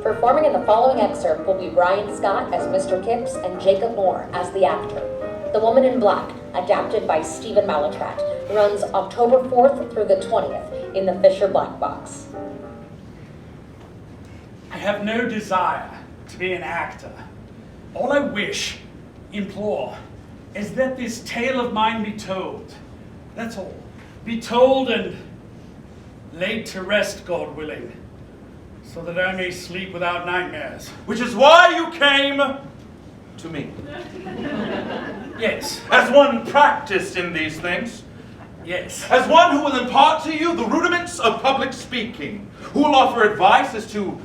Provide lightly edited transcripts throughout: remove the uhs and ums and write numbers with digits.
Performing in the following excerpt will be Brian Scott as Mr. Kipps and Jacob Moore as the actor. The Woman in Black, adapted by Stephen Mallatrat, runs October 4th through the 20th in the Fisher Black Box. I have no desire to be an actor. All I wish, implore, is that this tale of mine be told. That's all. Be told and laid to rest, God willing, so that I may sleep without nightmares. Which is why you came to me. Yes. As one practiced in these things. Yes. As one who will impart to you the rudiments of public speaking, who will offer advice as to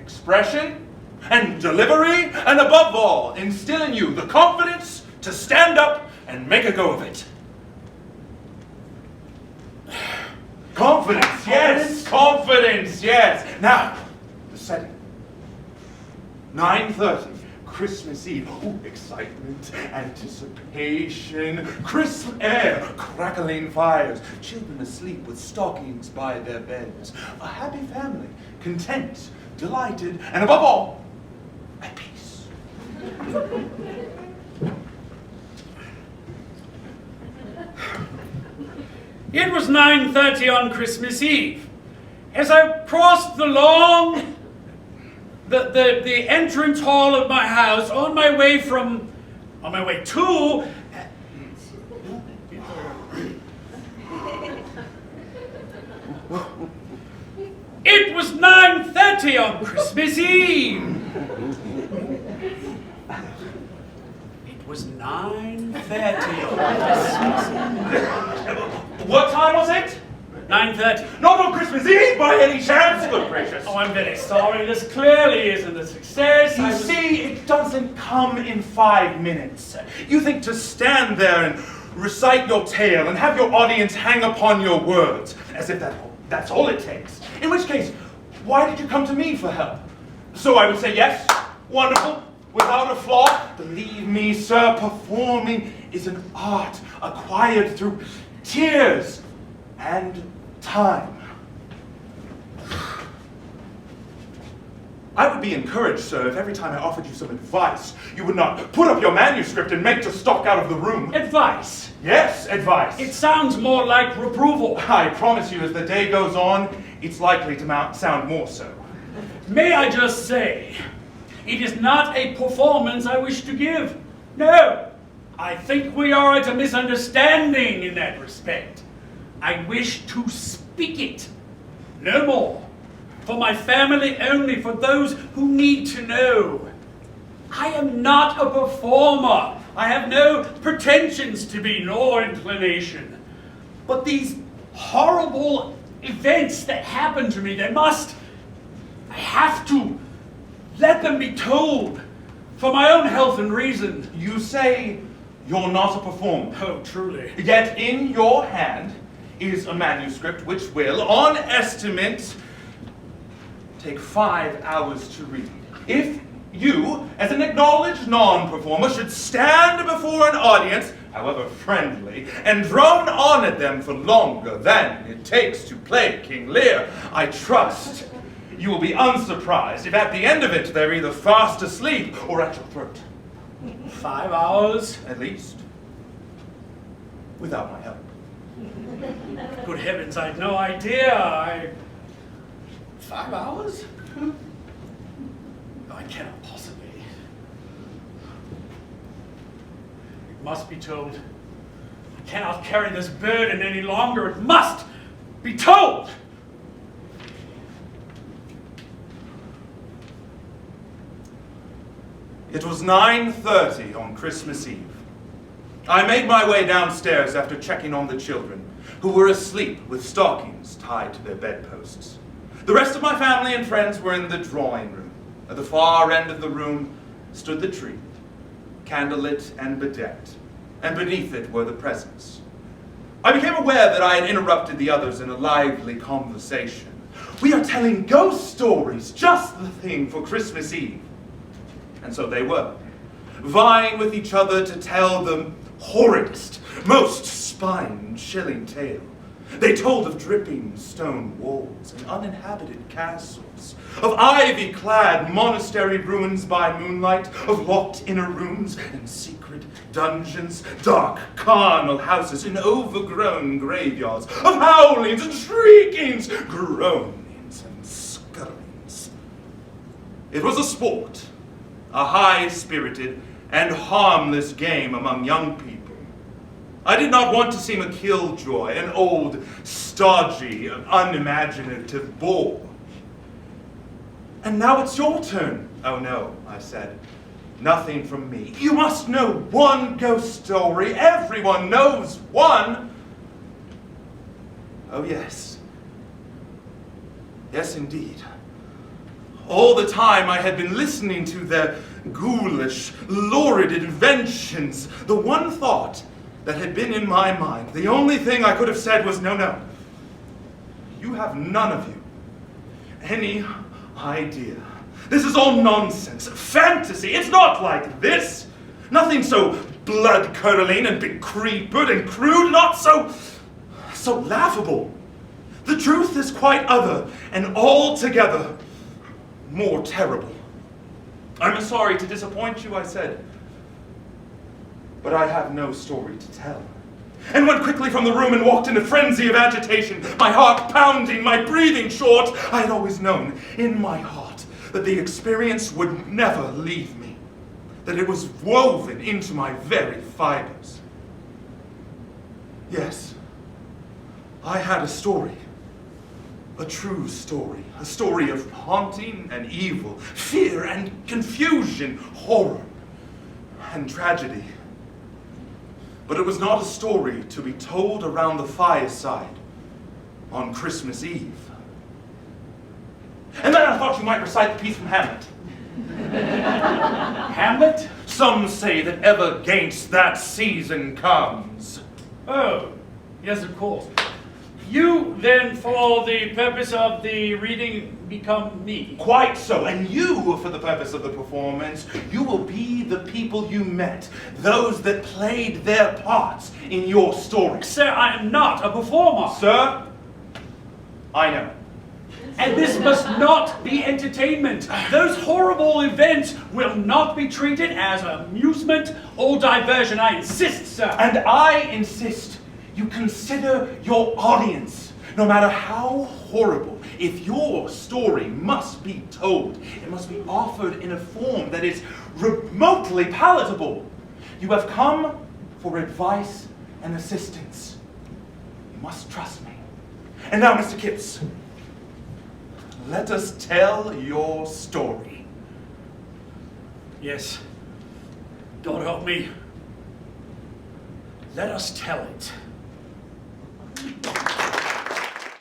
expression and delivery, and above all, instill in you the confidence to stand up and make a go of it. Confidence, yes, confidence, yes. Now, the setting. 9:30, Christmas Eve. Ooh, excitement, anticipation, crisp air, crackling fires, children asleep with stockings by their beds. A happy family, content, delighted, and above all, at peace. It was 9:30 on Christmas Eve. As I crossed the the entrance hall of my house on my way to it was 9:30 on Christmas Eve. It was 9:30 on Christmas Eve. What time was it? 9:30. Not on Christmas Eve by any chance? Good gracious. Oh, I'm very sorry. This clearly isn't a success. You see, it doesn't come in 5 minutes. You think to stand there and recite your tale and have your audience hang upon your words, as if that's all it takes. In which case, why did you come to me for help? So I would say, yes, wonderful, without a flaw. Believe me, sir, performing is an art acquired through tears and time. I would be encouraged, sir, if every time I offered you some advice, you would not put up your manuscript and make to stalk out of the room. Advice? Yes, advice. It sounds more like reproval. I promise you, as the day goes on, it's likely to sound more so. May I just say, it is not a performance I wish to give. No, I think we are at a misunderstanding in that respect. I wish to speak it, no more. For my family only, for those who need to know. I am not a performer. I have no pretensions to be, nor inclination. But these horrible events that happen to me, I have to let them be told for my own health and reason. You say you're not a performer. Oh, truly. Yet in your hand is a manuscript which will, on estimate, take 5 hours to read. If you, as an acknowledged non-performer, should stand before an audience, however friendly, and drone on at them for longer than it takes to play King Lear, I trust you will be unsurprised if at the end of it they're either fast asleep or at your throat. 5 hours? At least. Without my help. Good heavens, I had no idea. 5 hours? No, I cannot possibly. It must be told. I cannot carry this burden any longer. It must be told. It was 9:30 on Christmas Eve. I made my way downstairs after checking on the children, who were asleep with stockings tied to their bedposts. The rest of my family and friends were in the drawing room. At the far end of the room stood the tree, candlelit and bedecked, and beneath it were the presents. I became aware that I had interrupted the others in a lively conversation. We are telling ghost stories, just the thing for Christmas Eve. And so they were, vying with each other to tell the horridest, most spine-chilling tale. They told of dripping stone walls and uninhabited castles, of ivy-clad monastery ruins by moonlight, of locked inner rooms and secret dungeons, dark carnal houses and overgrown graveyards, of howlings and shriekings, groanings and scuttlings. It was a sport, a high-spirited and harmless game among young people. I did not want to seem a killjoy, an old, stodgy, unimaginative bore. And now it's your turn. Oh no, I said. Nothing from me. You must know one ghost story. Everyone knows one. Oh yes. Yes, indeed. All the time I had been listening to their ghoulish, lurid inventions, the one thought that had been in my mind, the only thing I could have said was, no. You have none of you any idea. This is all nonsense, fantasy. It's not like this. Nothing so blood-curdling and decrepit and crude, not so laughable. The truth is quite other and altogether more terrible. I'm sorry to disappoint you, I said, but I have no story to tell. And went quickly from the room and walked in a frenzy of agitation, my heart pounding, my breathing short. I had always known in my heart that the experience would never leave me, that it was woven into my very fibers. Yes, I had a story, a true story, a story of haunting and evil, fear and confusion, horror and tragedy. But it was not a story to be told around the fireside on Christmas Eve. And then I thought you might recite the piece from Hamlet. Hamlet? Some say that ever 'gainst that season comes. Oh, yes, of course. You, then, for the purpose of the reading, become me. Quite so. And you, for the purpose of the performance, you will be the people you met, those that played their parts in your story. Sir, I am not a performer. Sir, I know. And this must not be entertainment. Those horrible events will not be treated as amusement or diversion. I insist, sir. And I insist you consider your audience, no matter how horrible. If your story must be told, it must be offered in a form that is remotely palatable. You have come for advice and assistance. You must trust me. And now, Mr. Kipps, let us tell your story. Yes. God help me. Let us tell it.